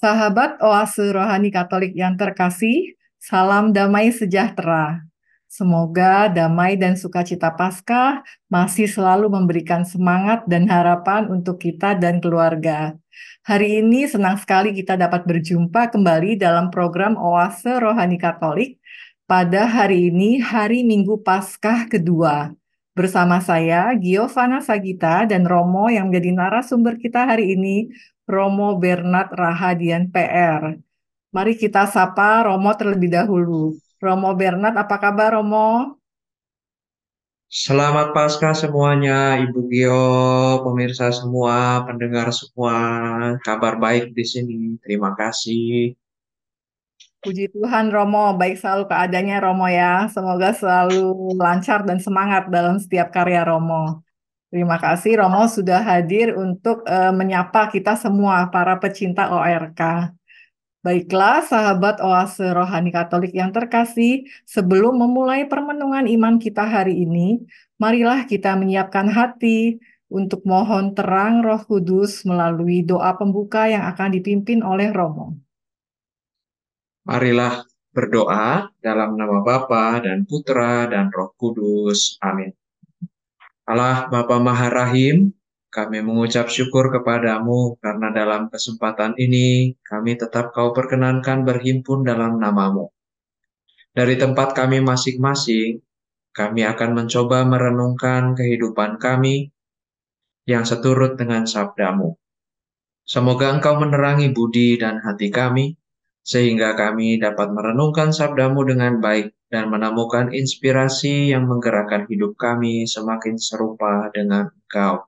Sahabat Oase Rohani Katolik yang terkasih, salam damai sejahtera. Semoga damai dan sukacita Paskah masih selalu memberikan semangat dan harapan untuk kita dan keluarga. Hari ini senang sekali kita dapat berjumpa kembali dalam program Oase Rohani Katolik pada hari ini, hari Minggu Paskah kedua. Bersama saya, Giovanna Sagita dan Romo yang menjadi narasumber kita hari ini, Romo Bernard Rahadian PR. Mari kita sapa Romo terlebih dahulu. Romo Bernard, apa kabar Romo? Selamat Paskah semuanya, Ibu Gio, pemirsa semua, pendengar semua. Kabar baik di sini. Terima kasih. Puji Tuhan Romo, baik selalu keadaannya Romo ya. Semoga selalu lancar dan semangat dalam setiap karya Romo. Terima kasih Romo sudah hadir untuk menyapa kita semua para pecinta ORK. Baiklah, sahabat Oase Rohani Katolik yang terkasih, sebelum memulai permenungan iman kita hari ini, marilah kita menyiapkan hati untuk mohon terang Roh Kudus melalui doa pembuka yang akan dipimpin oleh Romo. Marilah berdoa dalam nama Bapa dan Putra dan Roh Kudus. Amin. Allah Bapa Maha Rahim, kami mengucap syukur kepadamu karena dalam kesempatan ini kami tetap kau perkenankan berhimpun dalam namamu. Dari tempat kami masing-masing, kami akan mencoba merenungkan kehidupan kami yang seturut dengan sabdamu. Semoga Engkau menerangi budi dan hati kami, sehingga kami dapat merenungkan sabdamu dengan baik dan menemukan inspirasi yang menggerakkan hidup kami semakin serupa dengan Engkau.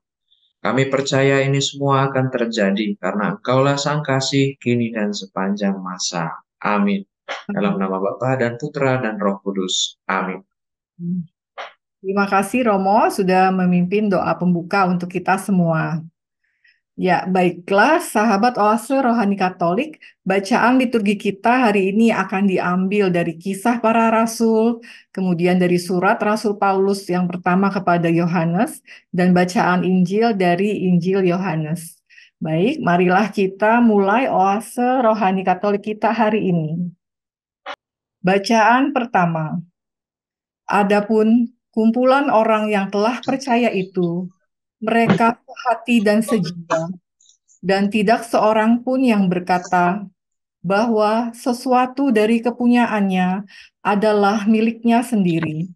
Kami percaya ini semua akan terjadi karena Engkaulah Sang Kasih kini dan sepanjang masa. Amin. Dalam nama Bapa dan Putra dan Roh Kudus. Amin. Terima kasih Romo sudah memimpin doa pembuka untuk kita semua. Ya, baiklah, sahabat Oase Rohani Katolik, bacaan liturgi kita hari ini akan diambil dari Kisah Para Rasul, kemudian dari surat Rasul Paulus yang pertama kepada Yohanes, dan bacaan Injil dari Injil Yohanes. Baik, marilah kita mulai Oase Rohani Katolik kita hari ini. Bacaan pertama. Adapun kumpulan orang yang telah percaya itu, mereka sehati dan sejiwa, dan tidak seorang pun yang berkata bahwa sesuatu dari kepunyaannya adalah miliknya sendiri,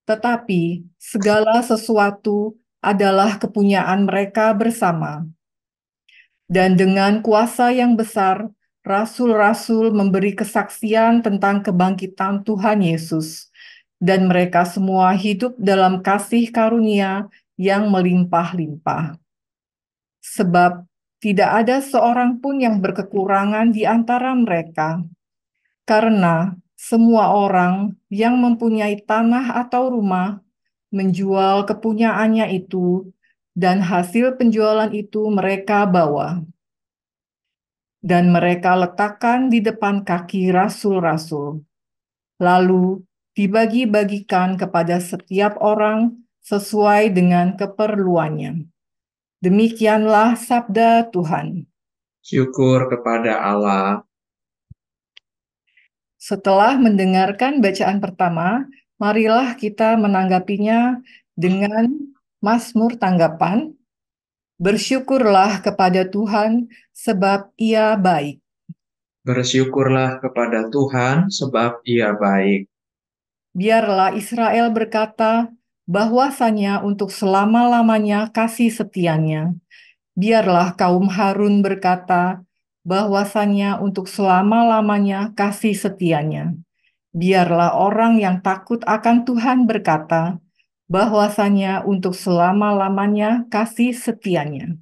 tetapi segala sesuatu adalah kepunyaan mereka bersama. Dan dengan kuasa yang besar, rasul-rasul memberi kesaksian tentang kebangkitan Tuhan Yesus, dan mereka semua hidup dalam kasih karunia yang melimpah-limpah. Sebab tidak ada seorang pun yang berkekurangan di antara mereka, karena semua orang yang mempunyai tanah atau rumah menjual kepunyaannya itu, dan hasil penjualan itu mereka bawa. Dan mereka letakkan di depan kaki rasul-rasul. Lalu dibagi-bagikan kepada setiap orang sesuai dengan keperluannya. Demikianlah sabda Tuhan. Syukur kepada Allah. Setelah mendengarkan bacaan pertama, marilah kita menanggapinya dengan Mazmur tanggapan. Bersyukurlah kepada Tuhan sebab Ia baik. Bersyukurlah kepada Tuhan sebab Ia baik. Biarlah Israel berkata bahwasanya untuk selama-lamanya kasih setianya. Biarlah kaum Harun berkata bahwasanya untuk selama-lamanya kasih setianya. Biarlah orang yang takut akan Tuhan berkata bahwasanya untuk selama-lamanya kasih setianya.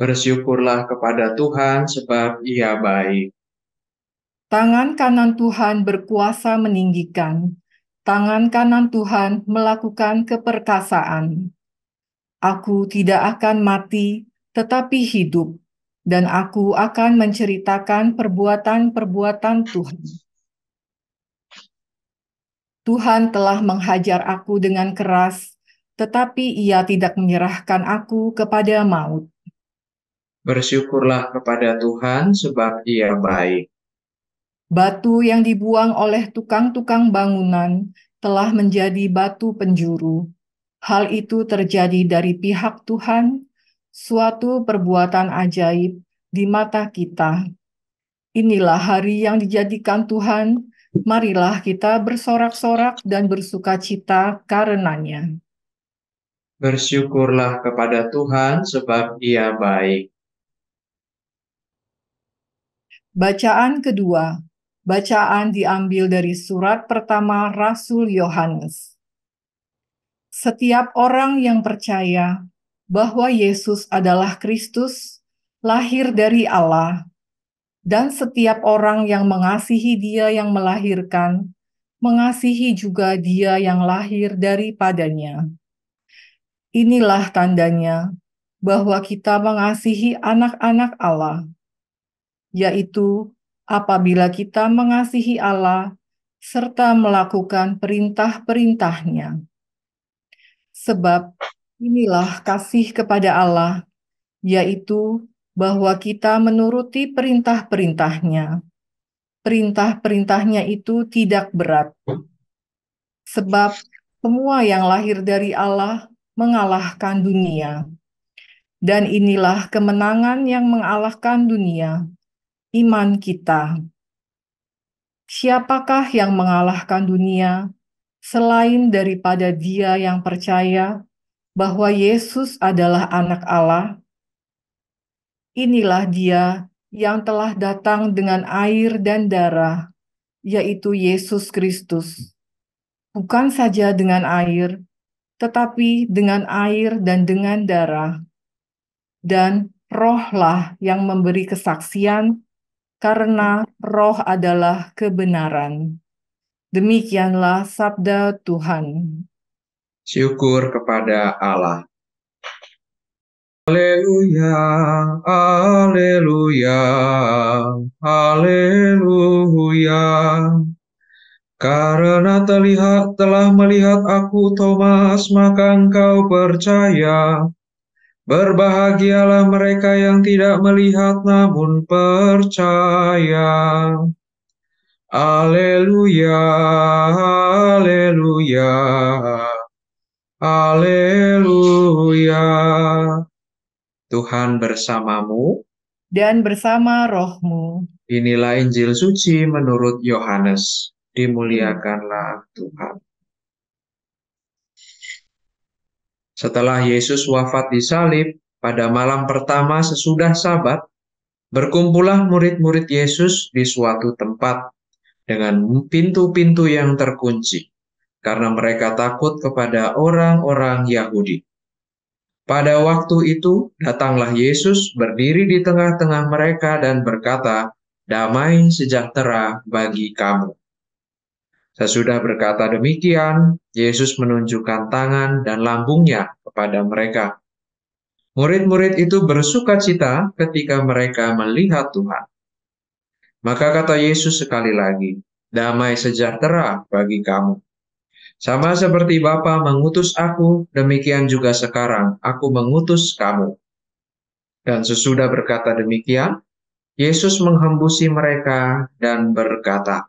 Bersyukurlah kepada Tuhan sebab Ia baik. Tangan kanan Tuhan berkuasa meninggikan. Tangan kanan Tuhan melakukan keperkasaan. Aku tidak akan mati, tetapi hidup, dan aku akan menceritakan perbuatan-perbuatan Tuhan. Tuhan telah menghajar aku dengan keras, tetapi Ia tidak menyerahkan aku kepada maut. Bersyukurlah kepada Tuhan sebab Ia baik. Batu yang dibuang oleh tukang-tukang bangunan telah menjadi batu penjuru. Hal itu terjadi dari pihak Tuhan, suatu perbuatan ajaib di mata kita. Inilah hari yang dijadikan Tuhan, marilah kita bersorak-sorak dan bersukacita karenanya. Bersyukurlah kepada Tuhan sebab Ia baik. Bacaan kedua. Bacaan diambil dari surat pertama Rasul Yohanes. Setiap orang yang percaya bahwa Yesus adalah Kristus, lahir dari Allah, dan setiap orang yang mengasihi Dia yang melahirkan, mengasihi juga Dia yang lahir daripadanya. Inilah tandanya bahwa kita mengasihi anak-anak Allah, yaitu apabila kita mengasihi Allah serta melakukan perintah-perintahnya. Sebab inilah kasih kepada Allah, yaitu bahwa kita menuruti perintah-perintahnya. Perintah-perintahnya itu tidak berat, sebab semua yang lahir dari Allah mengalahkan dunia. Dan inilah kemenangan yang mengalahkan dunia, iman kita. Siapakah yang mengalahkan dunia selain daripada Dia yang percaya bahwa Yesus adalah Anak Allah? Inilah Dia yang telah datang dengan air dan darah, yaitu Yesus Kristus. Bukan saja dengan air, tetapi dengan air dan dengan darah. Dan Rohlah yang memberi kesaksian, karena Roh adalah kebenaran. Demikianlah sabda Tuhan. Syukur kepada Allah. Haleluya, haleluya, haleluya. Karena telah melihat aku, Thomas, maka engkau percaya. Berbahagialah mereka yang tidak melihat namun percaya. Haleluya, haleluya, haleluya. Tuhan bersamamu. Dan bersama rohmu. Inilah Injil suci menurut Yohanes. Dimuliakanlah Tuhan. Setelah Yesus wafat di salib, pada malam pertama sesudah Sabat, berkumpullah murid-murid Yesus di suatu tempat dengan pintu-pintu yang terkunci, karena mereka takut kepada orang-orang Yahudi. Pada waktu itu, datanglah Yesus berdiri di tengah-tengah mereka dan berkata, "Damai sejahtera bagi kamu." Sesudah berkata demikian, Yesus menunjukkan tangan dan lambungnya kepada mereka. Murid-murid itu bersukacita ketika mereka melihat Tuhan. Maka kata Yesus sekali lagi, "Damai sejahtera bagi kamu. Sama seperti Bapa mengutus aku, demikian juga sekarang aku mengutus kamu." Dan sesudah berkata demikian, Yesus menghembusi mereka dan berkata,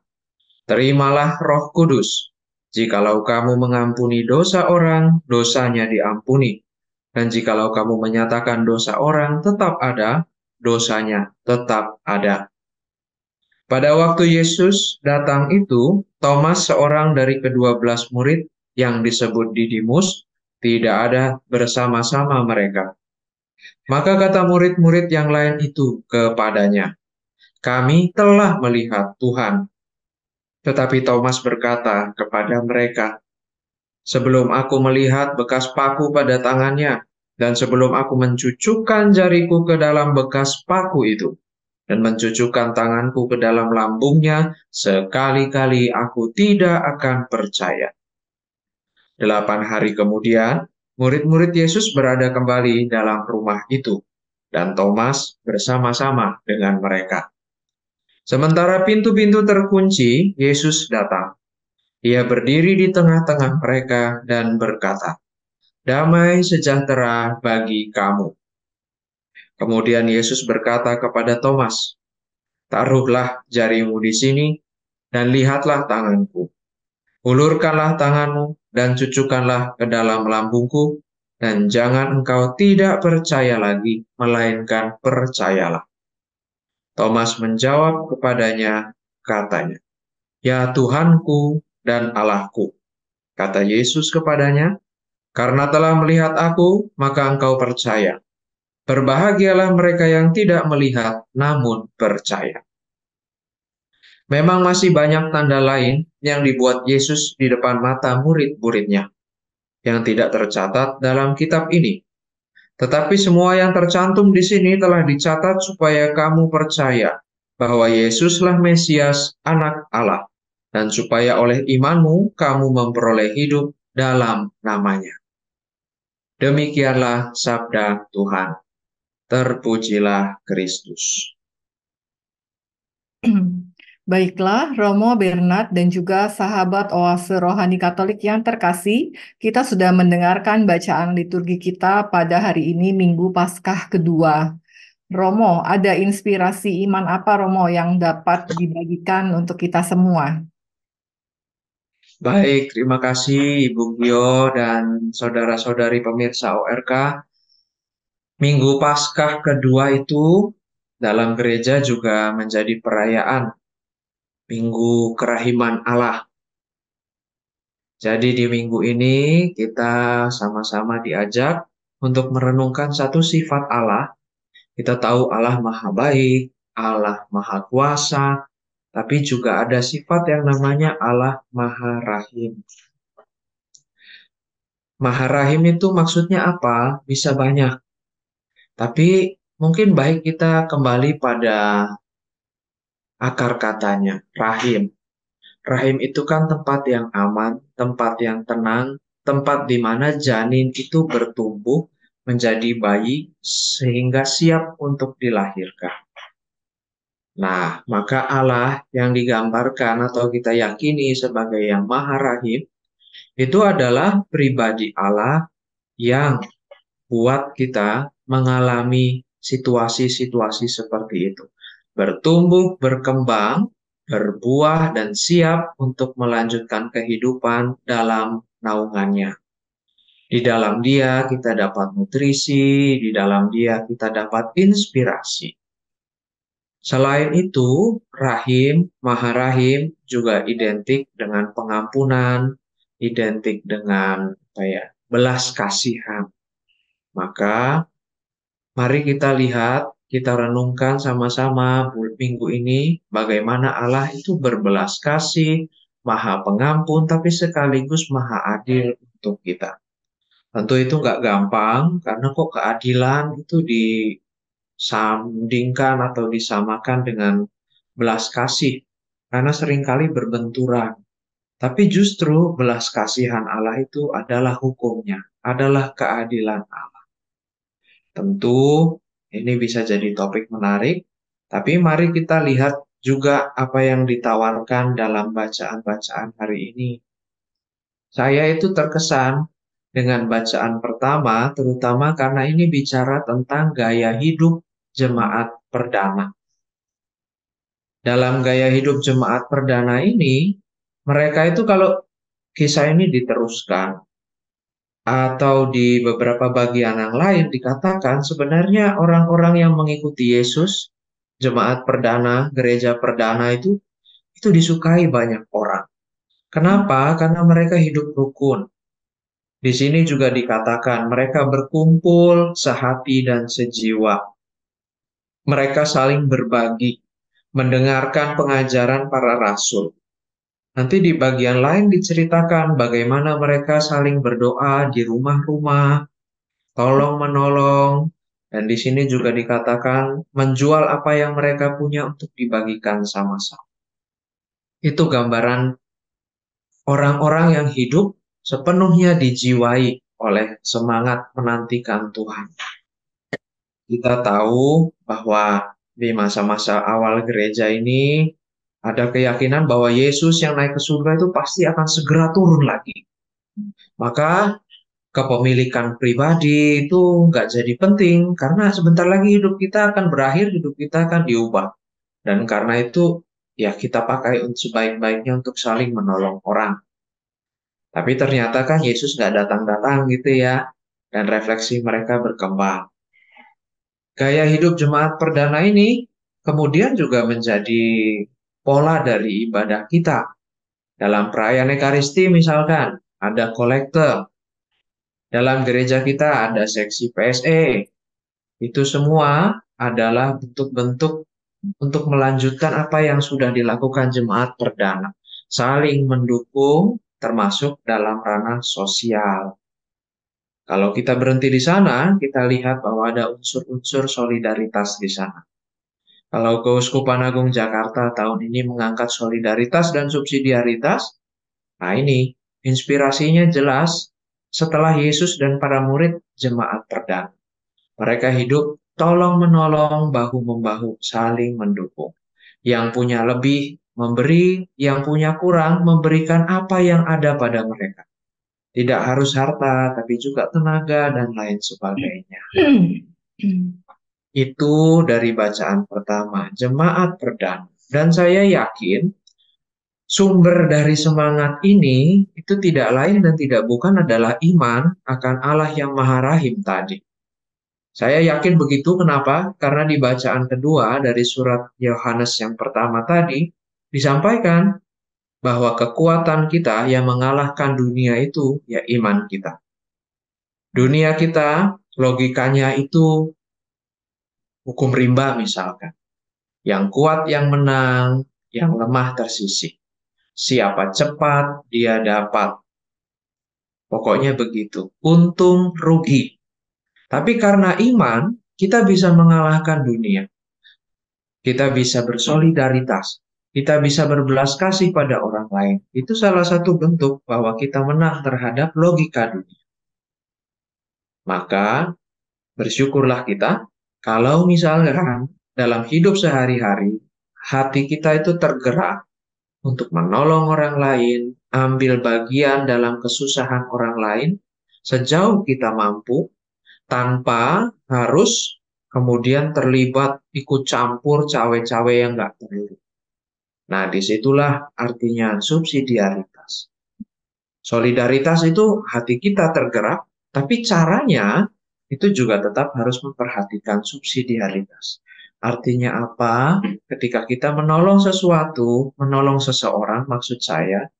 "Terimalah Roh Kudus. Jikalau kamu mengampuni dosa orang, dosanya diampuni. Dan jikalau kamu menyatakan dosa orang tetap ada, dosanya tetap ada." Pada waktu Yesus datang itu, Thomas, seorang dari ke-12 murid yang disebut Didimus, tidak ada bersama-sama mereka. Maka kata murid-murid yang lain itu kepadanya, "Kami telah melihat Tuhan." Tetapi Thomas berkata kepada mereka, "Sebelum aku melihat bekas paku pada tangannya, dan sebelum aku mencucukkan jariku ke dalam bekas paku itu, dan mencucukkan tanganku ke dalam lambungnya, sekali-kali aku tidak akan percaya." 8 hari kemudian, murid-murid Yesus berada kembali dalam rumah itu, dan Thomas bersama-sama dengan mereka. Sementara pintu-pintu terkunci, Yesus datang. Ia berdiri di tengah-tengah mereka dan berkata, "Damai sejahtera bagi kamu." Kemudian Yesus berkata kepada Thomas, "Taruhlah jarimu di sini dan lihatlah tanganku. Ulurkanlah tanganmu dan cucukkanlah ke dalam lambungku, dan jangan engkau tidak percaya lagi, melainkan percayalah." Thomas menjawab kepadanya, katanya, "Ya Tuhanku dan Allahku." Kata Yesus kepadanya, "Karena telah melihat aku, maka engkau percaya. Berbahagialah mereka yang tidak melihat, namun percaya." Memang masih banyak tanda lain yang dibuat Yesus di depan mata murid-muridnya yang tidak tercatat dalam kitab ini. Tetapi semua yang tercantum di sini telah dicatat supaya kamu percaya bahwa Yesuslah Mesias, Anak Allah, dan supaya oleh imanmu kamu memperoleh hidup dalam namanya. Demikianlah sabda Tuhan. Terpujilah Kristus. Baiklah, Romo, Bernard, dan juga sahabat Oase Rohani Katolik yang terkasih, kita sudah mendengarkan bacaan liturgi kita pada hari ini, Minggu Paskah kedua. Romo, ada inspirasi iman apa, Romo, yang dapat dibagikan untuk kita semua? Baik, terima kasih Ibu Gio dan saudara-saudari pemirsa ORK. Minggu Paskah kedua itu dalam gereja juga menjadi perayaan Minggu Kerahiman Allah. Jadi di minggu ini kita sama-sama diajak untuk merenungkan satu sifat Allah. Kita tahu Allah Maha Baik, Allah Maha Kuasa, tapi juga ada sifat yang namanya Allah Maha Rahim. Maha Rahim itu maksudnya apa? Bisa banyak. Tapi mungkin baik kita kembali pada akar katanya, rahim. Rahim itu kan tempat yang aman, tempat yang tenang, tempat di mana janin itu bertumbuh menjadi bayi sehingga siap untuk dilahirkan. Nah, maka Allah yang digambarkan atau kita yakini sebagai yang Maha Rahim itu adalah pribadi Allah yang buat kita mengalami situasi-situasi seperti itu. Bertumbuh, berkembang, berbuah, dan siap untuk melanjutkan kehidupan dalam naungannya. Di dalam dia kita dapat nutrisi, di dalam dia kita dapat inspirasi. Selain itu, rahim, maha rahim juga identik dengan pengampunan, identik dengan belas kasihan. Maka mari kita lihat, kita renungkan sama-sama minggu ini bagaimana Allah itu berbelas kasih, maha pengampun, tapi sekaligus maha adil untuk kita. Tentu itu nggak gampang, karena kok keadilan itu disandingkan atau disamakan dengan belas kasih, karena seringkali berbenturan. Tapi justru belas kasihan Allah itu adalah hukumnya, adalah keadilan Allah. Tentu ini bisa jadi topik menarik, tapi mari kita lihat juga apa yang ditawarkan dalam bacaan-bacaan hari ini. Saya itu terkesan dengan bacaan pertama, terutama karena ini bicara tentang gaya hidup jemaat perdana. Dalam gaya hidup jemaat perdana ini, mereka itu kalau kisah ini diteruskan, atau di beberapa bagian yang lain dikatakan sebenarnya orang-orang yang mengikuti Yesus, jemaat perdana, gereja perdana itu disukai banyak orang. Kenapa? Karena mereka hidup rukun. Di sini juga dikatakan mereka berkumpul sehati dan sejiwa. Mereka saling berbagi, mendengarkan pengajaran para rasul. Nanti di bagian lain diceritakan bagaimana mereka saling berdoa di rumah-rumah, tolong-menolong, dan di sini juga dikatakan menjual apa yang mereka punya untuk dibagikan sama-sama. Itu gambaran orang-orang yang hidup sepenuhnya dijiwai oleh semangat menantikan Tuhan. Kita tahu bahwa di masa-masa awal gereja ini ada keyakinan bahwa Yesus yang naik ke surga itu pasti akan segera turun lagi. Maka kepemilikan pribadi itu nggak jadi penting karena sebentar lagi hidup kita akan berakhir, hidup kita akan diubah. Dan karena itu ya kita pakai sebaik-baiknya untuk saling menolong orang. Tapi ternyata kan Yesus nggak datang-datang gitu ya. Dan refleksi mereka berkembang. Gaya hidup jemaat perdana ini kemudian juga menjadi pola dari ibadah kita. Dalam perayaan Ekaristi misalkan, ada kolekte. Dalam gereja kita ada seksi PSE. Itu semua adalah bentuk-bentuk untuk melanjutkan apa yang sudah dilakukan jemaat perdana. Saling mendukung termasuk dalam ranah sosial. Kalau kita berhenti di sana, kita lihat bahwa ada unsur-unsur solidaritas di sana. Kalau Keuskupan Agung Jakarta tahun ini mengangkat solidaritas dan subsidiaritas, nah ini inspirasinya jelas setelah Yesus dan para murid jemaat perdana. Mereka hidup tolong-menolong, bahu-membahu, saling mendukung. Yang punya lebih memberi, yang punya kurang memberikan apa yang ada pada mereka. Tidak harus harta, tapi juga tenaga dan lain sebagainya. Itu dari bacaan pertama, jemaat perdana. Dan saya yakin sumber dari semangat ini itu tidak lain dan tidak bukan adalah iman akan Allah yang Maha Rahim tadi. Saya yakin begitu, kenapa? Karena di bacaan kedua dari surat Yohanes yang pertama tadi, disampaikan bahwa kekuatan kita yang mengalahkan dunia itu ya iman kita. Dunia kita, logikanya itu hukum rimba misalkan. Yang kuat yang menang, yang lemah tersisih. Siapa cepat, dia dapat. Pokoknya begitu. Untung rugi. Tapi karena iman, kita bisa mengalahkan dunia. Kita bisa bersolidaritas. Kita bisa berbelas kasih pada orang lain. Itu salah satu bentuk bahwa kita menang terhadap logika dunia. Maka bersyukurlah kita kalau misalkan dalam hidup sehari-hari hati kita itu tergerak untuk menolong orang lain, ambil bagian dalam kesusahan orang lain sejauh kita mampu tanpa harus kemudian terlibat ikut campur cawe-cawe yang nggak perlu. Nah, disitulah artinya subsidiaritas. Solidaritas itu hati kita tergerak, tapi caranya itu juga tetap harus memperhatikan subsidiaritas. Artinya apa? Ketika kita menolong sesuatu, menolong seseorang, maksud saya,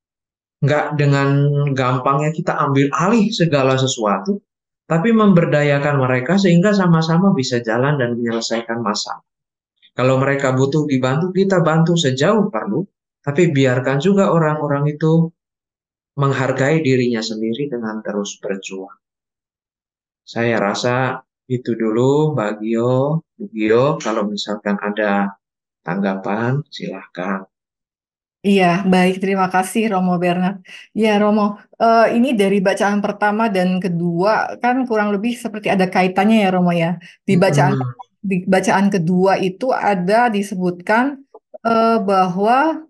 nggak dengan gampangnya kita ambil alih segala sesuatu, tapi memberdayakan mereka sehingga sama-sama bisa jalan dan menyelesaikan masalah. Kalau mereka butuh dibantu, kita bantu sejauh perlu, tapi biarkan juga orang-orang itu menghargai dirinya sendiri dengan terus berjuang. Saya rasa itu dulu Mbak Gio, Bu Gio, kalau misalkan ada tanggapan, silahkan. Iya, baik. Terima kasih Romo Bernard. Ya, Romo, ini dari bacaan pertama dan kedua kan kurang lebih seperti ada kaitannya ya, Romo ya. Mm-mm. Di bacaan kedua itu ada disebutkan bahwa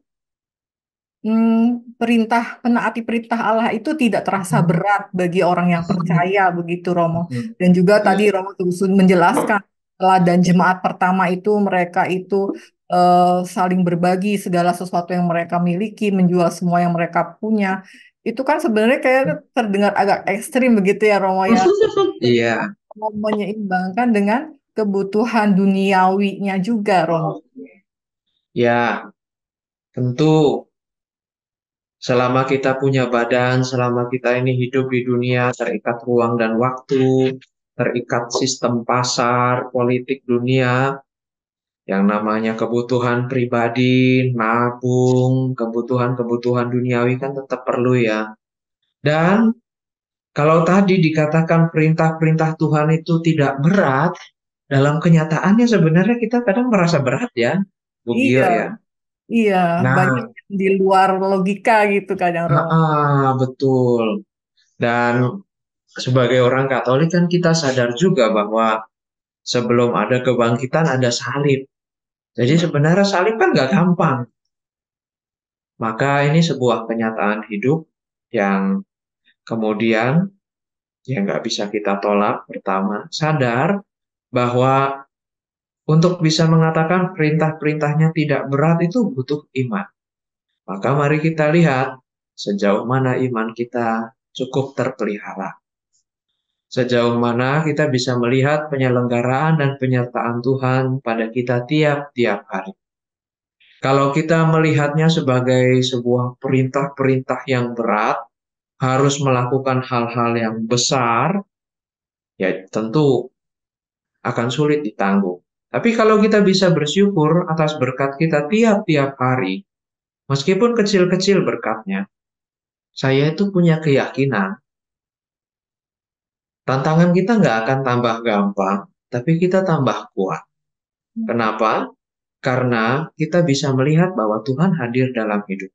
perintah menaati perintah Allah itu tidak terasa berat bagi orang yang percaya, begitu Romo. Mm-mm. Dan juga tadi Iya. Romo terus menjelaskan teladan jemaat pertama itu mereka itu eh, saling berbagi segala sesuatu yang mereka miliki, menjual semua yang mereka punya. Itu kan sebenarnya kayak terdengar agak ekstrim begitu ya Romo ya. Iya. Mau menyeimbangkan dengan kebutuhan duniawinya juga Romo. Ya, tentu selama kita punya badan, selama kita ini hidup di dunia terikat ruang dan waktu, terikat sistem pasar, politik dunia, yang namanya kebutuhan pribadi, nabung, kebutuhan-kebutuhan duniawi kan tetap perlu ya. Dan kalau tadi dikatakan perintah-perintah Tuhan itu tidak berat, dalam kenyataannya sebenarnya kita kadang merasa berat ya, Bu Gio Iya, ya. iya, banyak Nah, yang di luar logika gitu kadang Romo. betul. Dan sebagai orang Katolik kan kita sadar juga bahwa sebelum ada kebangkitan ada salib. Jadi sebenarnya salib kan nggak gampang. Maka ini sebuah kenyataan hidup yang kemudian yang nggak bisa kita tolak. Pertama, sadar bahwa untuk bisa mengatakan perintah-perintahnya tidak berat itu butuh iman. Maka mari kita lihat sejauh mana iman kita cukup terpelihara. Sejauh mana kita bisa melihat penyelenggaraan dan penyertaan Tuhan pada kita tiap-tiap hari. Kalau kita melihatnya sebagai sebuah perintah-perintah yang berat, harus melakukan hal-hal yang besar, ya tentu akan sulit ditanggung. Tapi kalau kita bisa bersyukur atas berkat kita tiap-tiap hari, meskipun kecil-kecil berkatnya, saya itu punya keyakinan, tantangan kita nggak akan tambah gampang, tapi kita tambah kuat. Kenapa? Karena kita bisa melihat bahwa Tuhan hadir dalam hidup.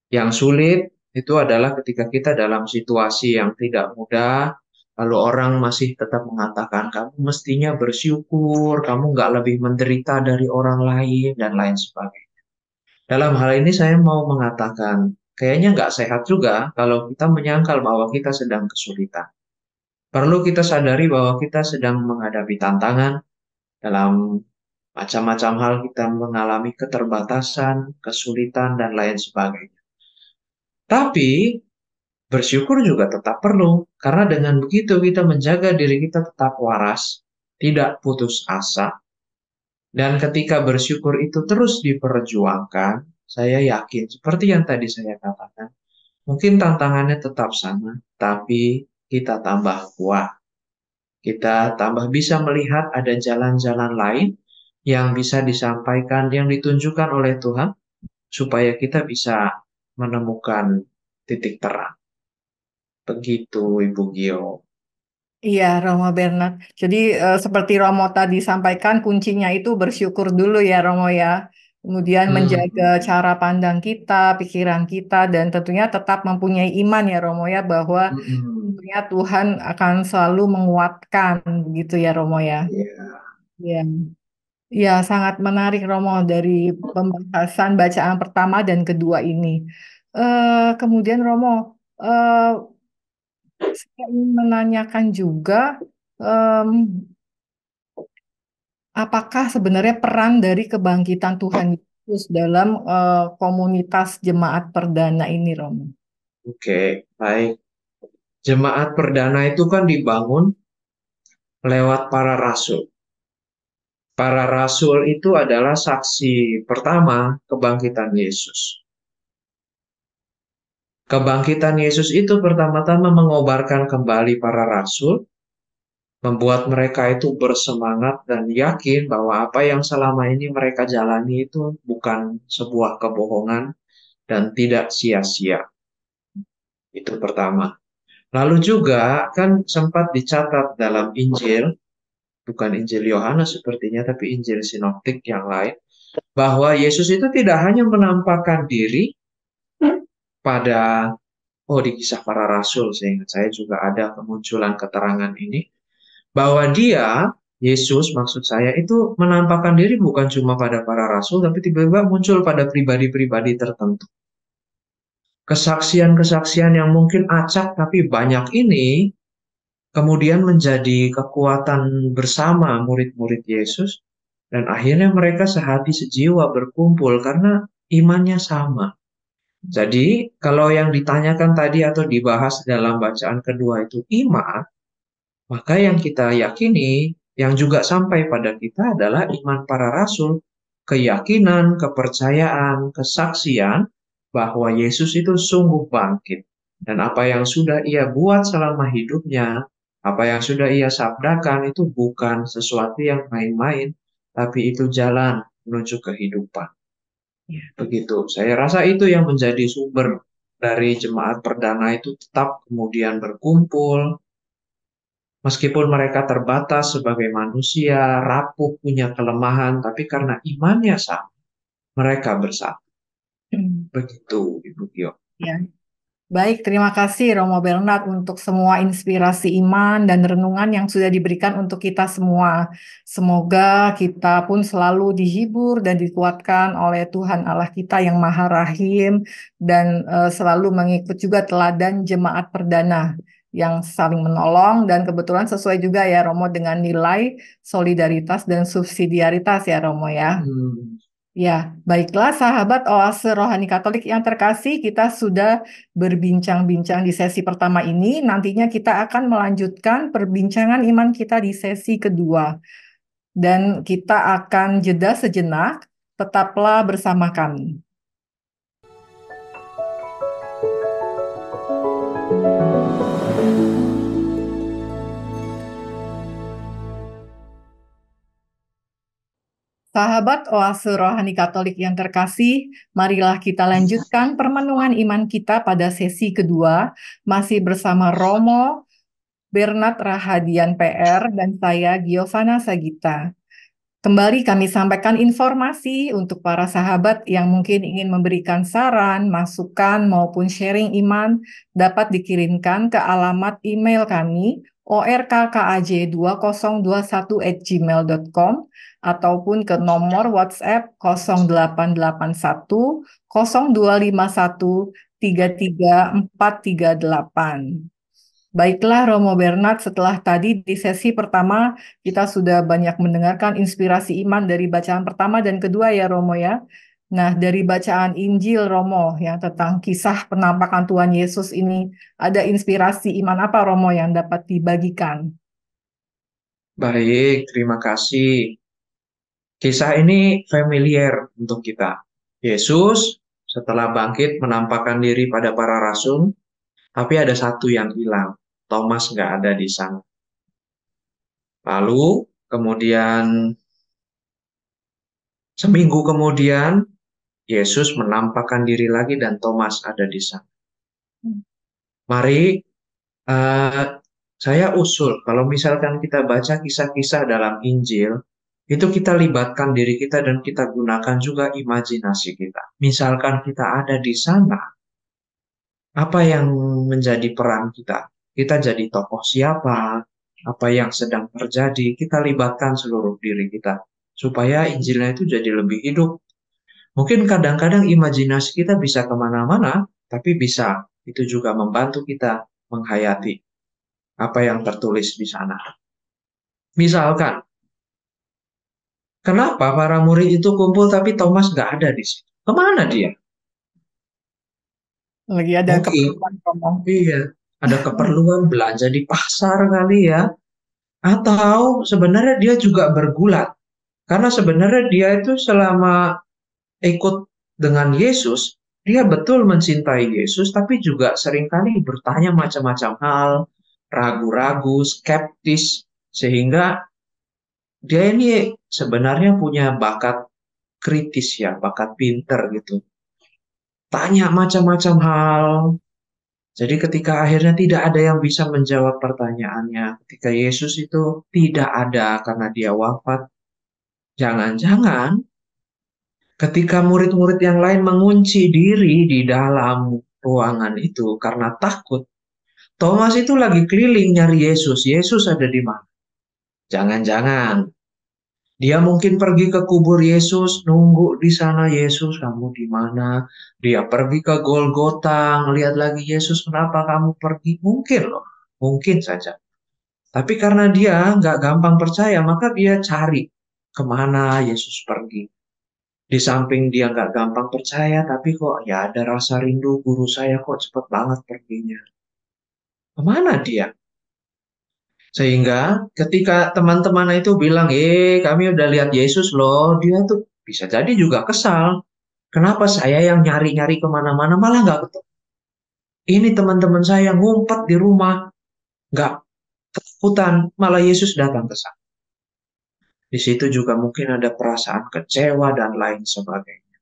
Yang sulit itu adalah ketika kita dalam situasi yang tidak mudah, lalu orang masih tetap mengatakan, kamu mestinya bersyukur, kamu nggak lebih menderita dari orang lain, dan lain sebagainya. Dalam hal ini saya mau mengatakan, kayaknya nggak sehat juga kalau kita menyangkal bahwa kita sedang kesulitan. Perlu kita sadari bahwa kita sedang menghadapi tantangan dalam macam-macam hal, kita mengalami keterbatasan, kesulitan, dan lain sebagainya. Tapi bersyukur juga tetap perlu, karena dengan begitu kita menjaga diri kita tetap waras, tidak putus asa, dan ketika bersyukur itu terus diperjuangkan, saya yakin seperti yang tadi saya katakan, mungkin tantangannya tetap sama, tapi kita tambah kuat. Kita tambah bisa melihat ada jalan-jalan lain yang bisa disampaikan, yang ditunjukkan oleh Tuhan, supaya kita bisa menemukan titik terang. Begitu, Ibu Gio. Iya, Romo Bernard. Jadi seperti Romo tadi sampaikan, kuncinya itu bersyukur dulu ya, Romo ya. Kemudian menjaga Hmm, cara pandang kita, pikiran kita, dan tentunya tetap mempunyai iman ya, Romo ya, bahwa mm-mm. tentunya Tuhan akan selalu menguatkan, begitu ya, Romo ya. Iya. Iya, iya, sangat menarik, Romo, dari pembahasan bacaan pertama dan kedua ini. Kemudian, Romo, eh, saya ingin menanyakan juga. em, Apakah sebenarnya peran dari kebangkitan Tuhan Yesus dalam komunitas jemaat perdana ini, Romo? Oke, baik. Jemaat perdana itu kan dibangun lewat para rasul. Para rasul itu adalah saksi pertama kebangkitan Yesus. Kebangkitan Yesus itu pertama-tama mengobarkan kembali para rasul, membuat mereka itu bersemangat dan yakin bahwa apa yang selama ini mereka jalani itu bukan sebuah kebohongan dan tidak sia-sia. Itu pertama. Lalu juga kan sempat dicatat dalam Injil, bukan Injil Yohanes sepertinya, tapi Injil Sinoptik yang lain, bahwa Yesus itu tidak hanya menampakkan diri pada, oh di kisah para rasul, seingat saya juga ada kemunculan keterangan ini, bahwa dia, Yesus maksud saya, itu menampakkan diri bukan cuma pada para rasul, tapi tiba-tiba muncul pada pribadi-pribadi tertentu. Kesaksian-kesaksian yang mungkin acak tapi banyak ini kemudian menjadi kekuatan bersama murid-murid Yesus, dan akhirnya mereka sehati sejiwa berkumpul karena imannya sama. Jadi, kalau yang ditanyakan tadi atau dibahas dalam bacaan kedua itu iman, maka yang kita yakini, yang juga sampai pada kita adalah iman para rasul, keyakinan, kepercayaan, kesaksian bahwa Yesus itu sungguh bangkit. Dan apa yang sudah ia buat selama hidupnya, apa yang sudah ia sabdakan itu bukan sesuatu yang main-main, tapi itu jalan menuju kehidupan. Begitu. Saya rasa itu yang menjadi sumber dari jemaat perdana itu tetap kemudian berkumpul, meskipun mereka terbatas sebagai manusia, rapuh, punya kelemahan, tapi karena imannya sama, mereka bersatu. Hmm. Begitu, Ibu Gio. Ya. Baik, terima kasih Romo Bernard untuk semua inspirasi iman dan renungan yang sudah diberikan untuk kita semua. Semoga kita pun selalu dihibur dan dikuatkan oleh Tuhan Allah kita yang Maha Rahim dan selalu mengikut juga teladan jemaat perdana. yang saling menolong dan kebetulan sesuai juga ya Romo dengan nilai solidaritas dan subsidiaritas ya Romo ya. Hmm, Ya, baiklah sahabat Oase Rohani Katolik yang terkasih, kita sudah berbincang-bincang di sesi pertama ini. Nantinya kita akan melanjutkan perbincangan iman kita di sesi kedua. Dan kita akan jeda sejenak, tetaplah bersama kami. Sahabat Oase Rohani Katolik yang terkasih, marilah kita lanjutkan permenungan iman kita pada sesi kedua, masih bersama Romo, Bernard Rahadian PR, dan saya Giovanna Sagita. Kembali kami sampaikan informasi untuk para sahabat yang mungkin ingin memberikan saran, masukan, maupun sharing iman dapat dikirimkan ke alamat email kami orkkaj2021@gmail.com ataupun ke nomor WhatsApp 0881 0251 33438. Baiklah Romo Bernard, setelah tadi di sesi pertama kita sudah banyak mendengarkan inspirasi iman dari bacaan pertama dan kedua ya Romo ya. Nah, dari bacaan Injil Romo yang tentang kisah penampakan Tuhan Yesus ini, ada inspirasi iman apa Romo yang dapat dibagikan? baik, terima kasih. Kisah ini familiar untuk kita. Yesus setelah bangkit menampakkan diri pada para rasul, tapi ada satu yang hilang. Thomas nggak ada di sana. Lalu kemudian seminggu kemudian Yesus menampakkan diri lagi dan Thomas ada di sana. Mari eh, saya usul kalau misalkan kita baca kisah-kisah dalam Injil, itu kita libatkan diri kita dan kita gunakan juga imajinasi kita. Misalkan kita ada di sana, apa yang menjadi peran kita? Kita jadi tokoh siapa? Apa yang sedang terjadi? Kita libatkan seluruh diri kita supaya Injilnya itu jadi lebih hidup. Mungkin kadang-kadang imajinasi kita bisa kemana-mana, tapi bisa itu juga membantu kita menghayati apa yang tertulis di sana. Misalkan, kenapa para murid itu kumpul tapi Thomas nggak ada di situ? Kemana dia? Lagi ada Mungkin, keperluan Romo. iya, ada keperluan belanja di pasar kali ya. Atau sebenarnya dia juga bergulat. Karena sebenarnya dia itu selama ikut dengan Yesus, dia betul mencintai Yesus, tapi juga seringkali bertanya macam-macam hal, ragu-ragu, skeptis, sehingga dia ini sebenarnya punya bakat kritis ya, bakat pinter gitu. Tanya macam-macam hal. Jadi ketika akhirnya tidak ada yang bisa menjawab pertanyaannya, ketika Yesus itu tidak ada karena dia wafat, jangan-jangan ketika murid-murid yang lain mengunci diri di dalam ruangan itu karena takut, Thomas itu lagi keliling nyari Yesus. Yesus ada di mana? Jangan-jangan dia mungkin pergi ke kubur Yesus, nunggu di sana Yesus, kamu di mana? Dia pergi ke Golgota, ngelihat lagi Yesus, kenapa kamu pergi? Mungkin loh, mungkin saja. Tapi karena dia nggak gampang percaya, maka dia cari kemana Yesus pergi. Di samping dia nggak gampang percaya, tapi kok ya ada rasa rindu guru saya kok cepet banget perginya. Kemana dia? Sehingga ketika teman-teman itu bilang, kami udah lihat Yesus loh, dia tuh bisa jadi juga kesal. Kenapa saya yang nyari-nyari kemana-mana malah nggak ketemu? Ini teman-teman saya ngumpet di rumah, nggak ketakutan, malah Yesus datang ke sana. Di situ juga mungkin ada perasaan kecewa dan lain sebagainya.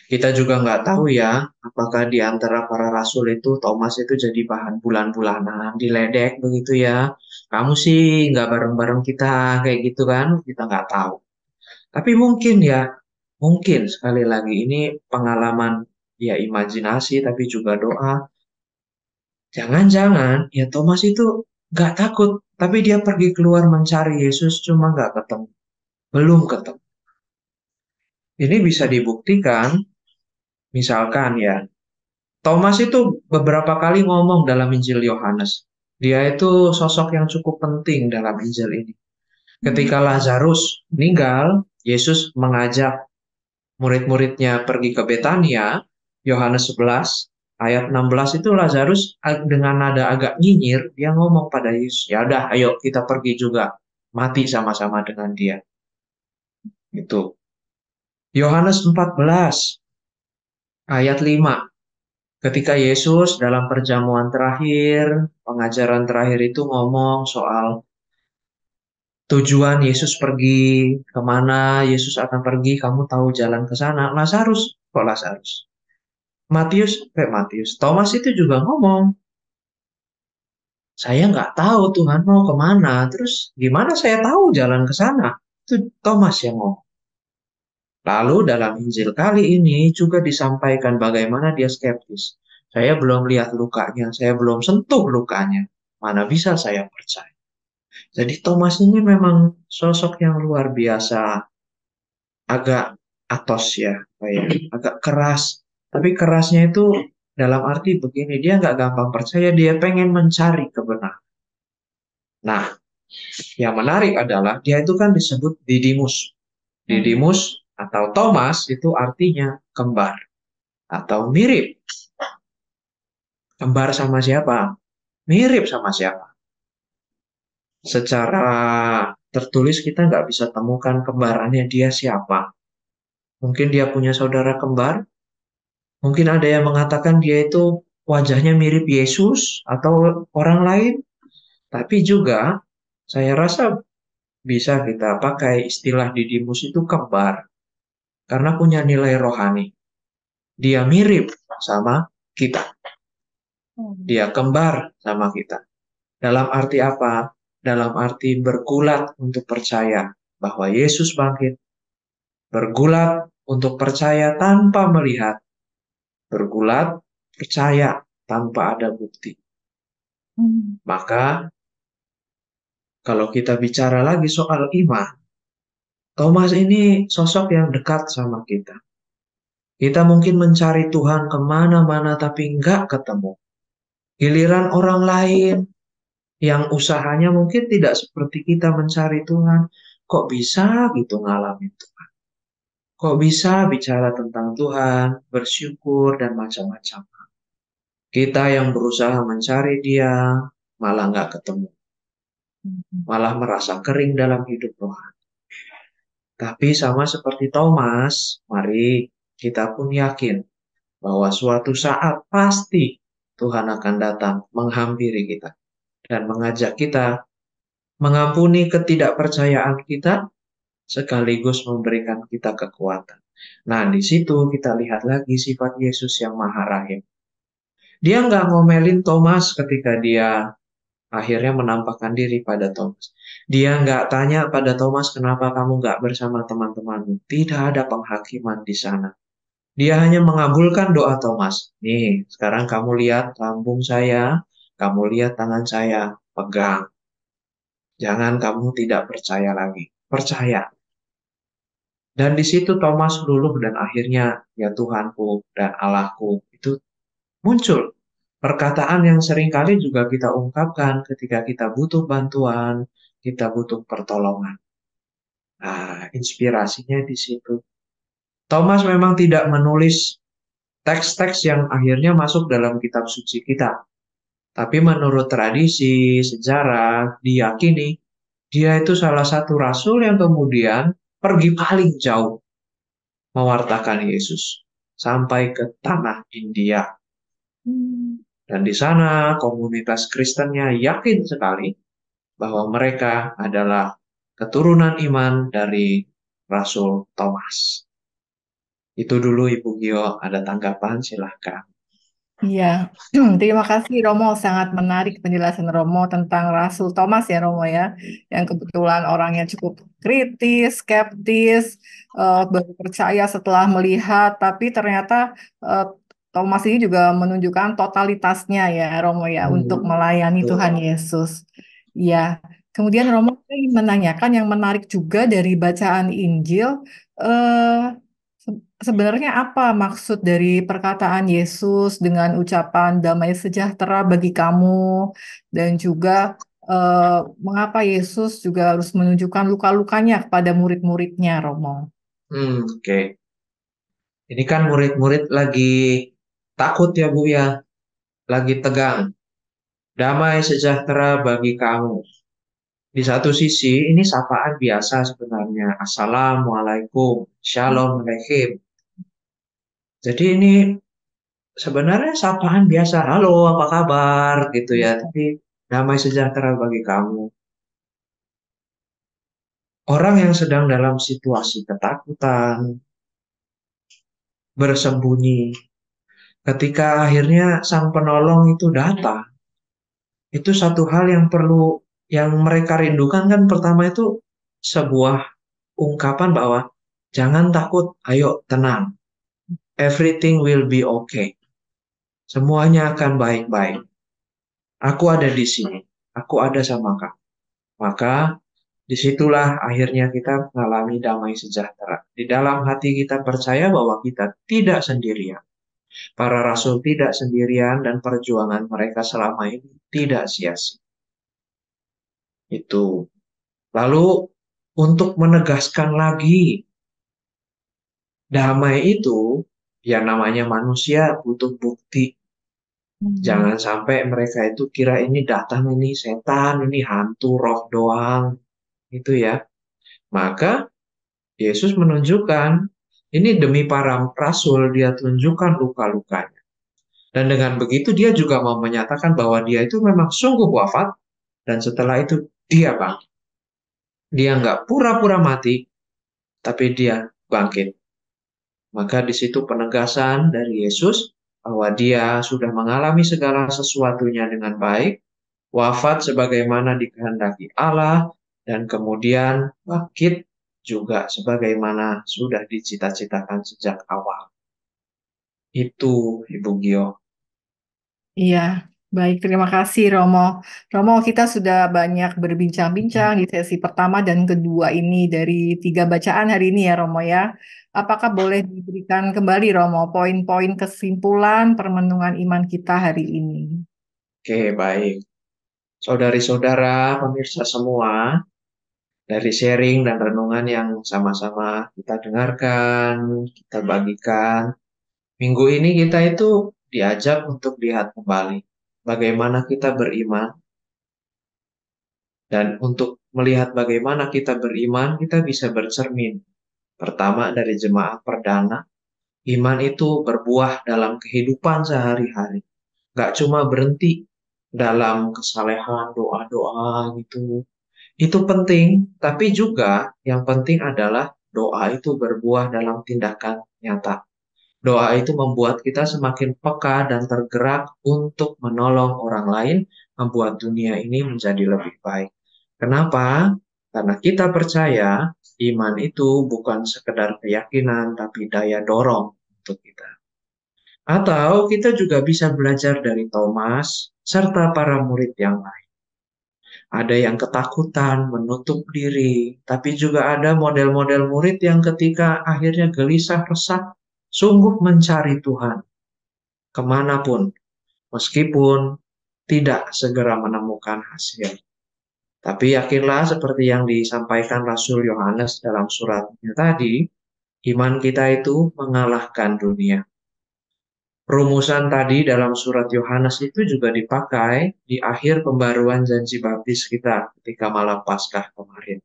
Kita juga nggak tahu ya, apakah di antara para rasul itu Thomas itu jadi bahan bulan-bulanan, diledek begitu ya. Kamu sih nggak bareng-bareng kita kayak gitu kan? Kita nggak tahu. Tapi mungkin ya, mungkin sekali lagi ini pengalaman ya imajinasi tapi juga doa. Jangan-jangan ya Thomas itu nggak takut, tapi dia pergi keluar mencari Yesus cuma nggak ketemu, belum ketemu. Ini bisa dibuktikan, misalkan ya, Thomas itu beberapa kali ngomong dalam Injil Yohanes. Dia itu sosok yang cukup penting dalam Injil ini. Hmm. Ketika Lazarus meninggal, Yesus mengajak murid-muridnya pergi ke Betania. Yohanes 11 ayat 16 itu Lazarus dengan nada agak nyinyir, dia ngomong pada Yesus, "Ya udah, ayo kita pergi juga mati sama-sama dengan dia." Itu. Yohanes 14 ayat 5. Ketika Yesus dalam perjamuan terakhir, pengajaran terakhir itu ngomong soal tujuan Yesus pergi, kemana Yesus akan pergi, kamu tahu jalan ke sana. Lazarus, kok Lazarus? Matius, Thomas itu juga ngomong, saya nggak tahu Tuhan mau kemana, terus gimana saya tahu jalan ke sana? Itu Thomas yang ngomong. Lalu dalam Injil kali ini juga disampaikan bagaimana dia skeptis. Saya belum lihat lukanya, saya belum sentuh lukanya. Mana bisa saya percaya? Jadi Thomas ini memang sosok yang luar biasa, agak atos ya, kayak agak keras. Tapi kerasnya itu dalam arti begini, dia nggak gampang percaya, dia pengen mencari kebenaran. Nah, yang menarik adalah dia itu kan disebut Didimus. Hmm. Didimus atau Thomas itu artinya kembar atau mirip. Kembar sama siapa? Mirip sama siapa? Secara tertulis kita nggak bisa temukan kembarannya dia siapa. Mungkin dia punya saudara kembar, mungkin ada yang mengatakan dia itu wajahnya mirip Yesus atau orang lain, tapi juga saya rasa bisa kita pakai istilah Didimus itu kembar karena punya nilai rohani. Dia mirip sama kita, Hmm. dia kembar sama kita. Dalam arti apa? Dalam arti bergulat untuk percaya bahwa Yesus bangkit, bergulat untuk percaya tanpa melihat, bergulat percaya tanpa ada bukti. Hmm. Maka kalau kita bicara lagi soal iman, Thomas ini sosok yang dekat sama kita. Kita mungkin mencari Tuhan kemana-mana tapi nggak ketemu. Giliran orang lain yang usahanya mungkin tidak seperti kita mencari Tuhan, kok bisa gitu ngalamin Tuhan? Kok bisa bicara tentang Tuhan, bersyukur, dan macam-macam. Kita yang berusaha mencari Dia, malah nggak ketemu. Hmm. Malah merasa kering dalam hidup rohani. Tapi sama seperti Thomas, mari kita pun yakin bahwa suatu saat pasti Tuhan akan datang menghampiri kita dan mengajak kita mengampuni ketidakpercayaan kita sekaligus memberikan kita kekuatan. Nah, di situ kita lihat lagi sifat Yesus yang Maha Rahim. Dia nggak ngomelin Thomas ketika dia akhirnya menampakkan diri pada Thomas. Dia nggak tanya pada Thomas, kenapa kamu nggak bersama teman-temanmu. Tidak ada penghakiman di sana. Dia hanya mengabulkan doa Thomas. Nih, sekarang kamu lihat lambung saya, kamu lihat tangan saya, pegang. Jangan kamu tidak percaya lagi. Percaya. Dan di situ Thomas luluh dan akhirnya ya Tuhanku dan Allahku itu muncul. Perkataan yang seringkali juga kita ungkapkan ketika kita butuh bantuan, kita butuh pertolongan. Nah, inspirasinya di situ. Thomas memang tidak menulis teks-teks yang akhirnya masuk dalam kitab suci kita. Tapi menurut tradisi, sejarah, diyakini, dia itu salah satu rasul yang kemudian pergi paling jauh mewartakan Yesus sampai ke tanah India. Hmm. Dan di sana komunitas Kristennya yakin sekali bahwa mereka adalah keturunan iman dari Rasul Thomas. Itu dulu Ibu Gio, ada tanggapan silahkan. Iya, terima kasih Romo. Sangat menarik penjelasan Romo tentang Rasul Thomas ya Romo ya, yang kebetulan orangnya cukup kritis, skeptis, baru percaya setelah melihat, tapi ternyata eh, Thomas ini juga menunjukkan totalitasnya ya Romo ya untuk melayani Tuhan Betul. Yesus. Ya, kemudian Romo ingin menanyakan yang menarik juga dari bacaan Injil. eh sebenarnya apa maksud dari perkataan Yesus dengan ucapan damai sejahtera bagi kamu dan juga mengapa Yesus juga harus menunjukkan luka-lukanya kepada murid-muridnya, Romo? Oke. Ini kan murid-murid lagi takut ya Bu ya, lagi tegang. Damai sejahtera bagi kamu. Di satu sisi ini sapaan biasa sebenarnya. Assalamualaikum, Shalom Aleichem. Jadi ini sebenarnya sapaan biasa. Halo, apa kabar gitu ya. Tapi damai sejahtera bagi kamu. Orang yang sedang dalam situasi ketakutan, bersembunyi, ketika akhirnya sang penolong itu datang, itu satu hal yang perlu yang mereka rindukan kan pertama itu sebuah ungkapan bahwa jangan takut, ayo tenang. Everything will be okay. Semuanya akan baik-baik. Aku ada di sini. Aku ada sama kamu. Maka disitulah akhirnya kita mengalami damai sejahtera. Di dalam hati kita percaya bahwa kita tidak sendirian. Para rasul tidak sendirian dan perjuangan mereka selama ini tidak sia-sia. Itu. Lalu untuk menegaskan lagi damai itu, ya namanya manusia butuh bukti. Hmm. Jangan sampai mereka itu kira ini datang ini setan, ini hantu roh doang, itu ya. Maka Yesus menunjukkan ini demi para rasul dia tunjukkan luka-lukanya. Dan dengan begitu dia juga mau menyatakan bahwa dia itu memang sungguh wafat dan setelah itu dia bangkit. Dia nggak pura-pura mati, tapi dia bangkit. Maka di situ penegasan dari Yesus bahwa dia sudah mengalami segala sesuatunya dengan baik, wafat sebagaimana dikehendaki Allah, dan kemudian bangkit juga sebagaimana sudah dicita-citakan sejak awal. Itu Ibu Gio. Iya, baik. Terima kasih, Romo. Romo, kita sudah banyak berbincang-bincang di sesi pertama dan kedua ini dari tiga bacaan hari ini ya, Romo ya. Apakah boleh diberikan kembali, Romo, poin-poin kesimpulan permenungan iman kita hari ini? Oke, baik. Saudari-saudara, pemirsa semua, dari sharing dan renungan yang sama-sama kita dengarkan, kita bagikan, minggu ini kita itu diajak untuk lihat kembali bagaimana kita beriman dan untuk melihat bagaimana kita beriman, kita bisa bercermin. Pertama dari jemaat perdana, iman itu berbuah dalam kehidupan sehari-hari. Gak cuma berhenti dalam kesalehan, doa-doa gitu. Itu penting, tapi juga yang penting adalah doa itu berbuah dalam tindakan nyata. Doa itu membuat kita semakin peka dan tergerak untuk menolong orang lain, membuat dunia ini menjadi lebih baik. Kenapa? Karena kita percaya iman itu bukan sekedar keyakinan, tapi daya dorong untuk kita. Atau kita juga bisa belajar dari Thomas serta para murid yang lain. Ada yang ketakutan, menutup diri, tapi juga ada model-model murid yang ketika akhirnya gelisah, resah, sungguh mencari Tuhan kemanapun, meskipun tidak segera menemukan hasil. Tapi yakinlah seperti yang disampaikan Rasul Yohanes dalam suratnya tadi, iman kita itu mengalahkan dunia. Rumusan tadi dalam surat Yohanes itu juga dipakai di akhir pembaruan janji baptis kita ketika malam Paskah kemarin.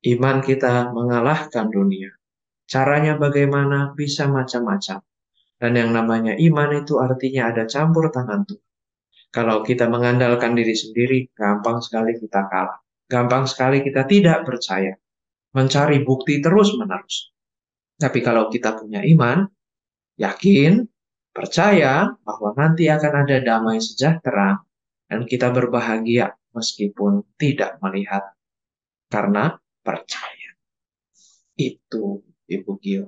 Iman kita mengalahkan dunia. Caranya bagaimana? Bisa macam-macam. Dan yang namanya iman itu artinya ada campur tangan Tuhan. Kalau kita mengandalkan diri sendiri, gampang sekali kita kalah. Gampang sekali kita tidak percaya. Mencari bukti terus-menerus. Tapi kalau kita punya iman, yakin, percaya bahwa nanti akan ada damai sejahtera dan kita berbahagia meskipun tidak melihat karena percaya. Itu Ibu Gio.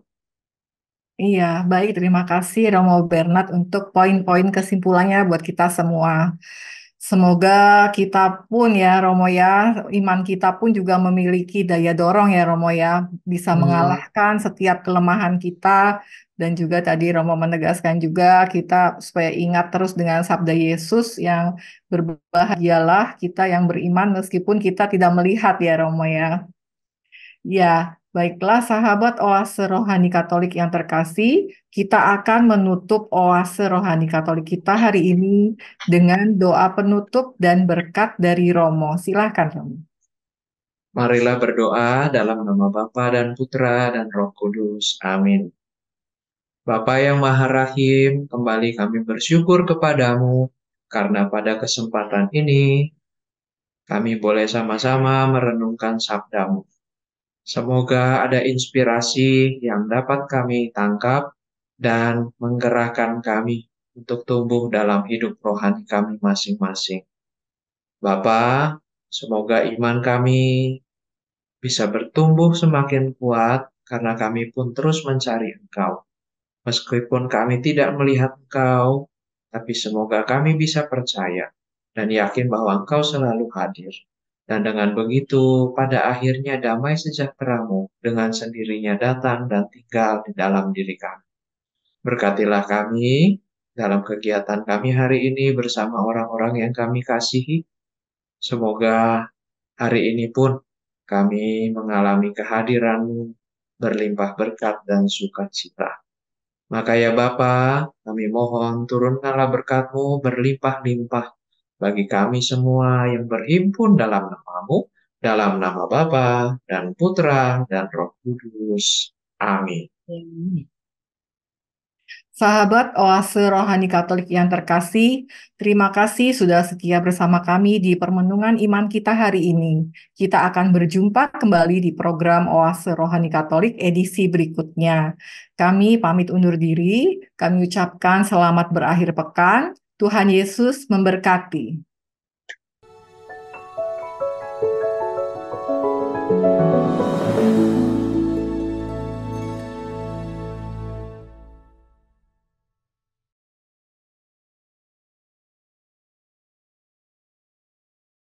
Iya, baik. Terima kasih, Romo Bernard, untuk poin-poin kesimpulannya buat kita semua. Semoga kita pun ya Romo ya, iman kita pun juga memiliki daya dorong ya Romo ya, bisa Hmm, mengalahkan setiap kelemahan kita dan juga tadi Romo menegaskan juga kita supaya ingat terus dengan sabda Yesus yang berbahagialah kita yang beriman meskipun kita tidak melihat ya Romo ya. Ya, baiklah sahabat Oase Rohani Katolik yang terkasih, kita akan menutup Oase Rohani Katolik kita hari ini dengan doa penutup dan berkat dari Romo. Silakan, Romo. marilah berdoa dalam nama Bapa dan Putra dan Roh Kudus. Amin. Bapa yang Maha Rahim, kembali kami bersyukur kepadamu karena pada kesempatan ini kami boleh sama-sama merenungkan sabdamu. Semoga ada inspirasi yang dapat kami tangkap dan menggerakkan kami untuk tumbuh dalam hidup rohani kami masing-masing. Bapa, semoga iman kami bisa bertumbuh semakin kuat karena kami pun terus mencari Engkau. Meskipun kami tidak melihat Engkau, tapi semoga kami bisa percaya dan yakin bahwa Engkau selalu hadir. Dan dengan begitu, pada akhirnya damai sejahtera-Mu dengan sendirinya datang dan tinggal di dalam diri kami. Berkatilah kami dalam kegiatan kami hari ini bersama orang-orang yang kami kasihi. Semoga hari ini pun kami mengalami kehadiran-Mu berlimpah berkat dan sukacita. Maka ya Bapa, kami mohon turunkanlah berkat-Mu berlimpah-limpah bagi kami semua yang berhimpun dalam nama-Mu, dalam nama Bapa dan Putra dan Roh Kudus. Amin. Sahabat Oase Rohani Katolik yang terkasih, terima kasih sudah setia bersama kami di permenungan iman kita hari ini. Kita akan berjumpa kembali di program Oase Rohani Katolik edisi berikutnya. Kami pamit undur diri, kami ucapkan selamat berakhir pekan. Tuhan Yesus memberkati.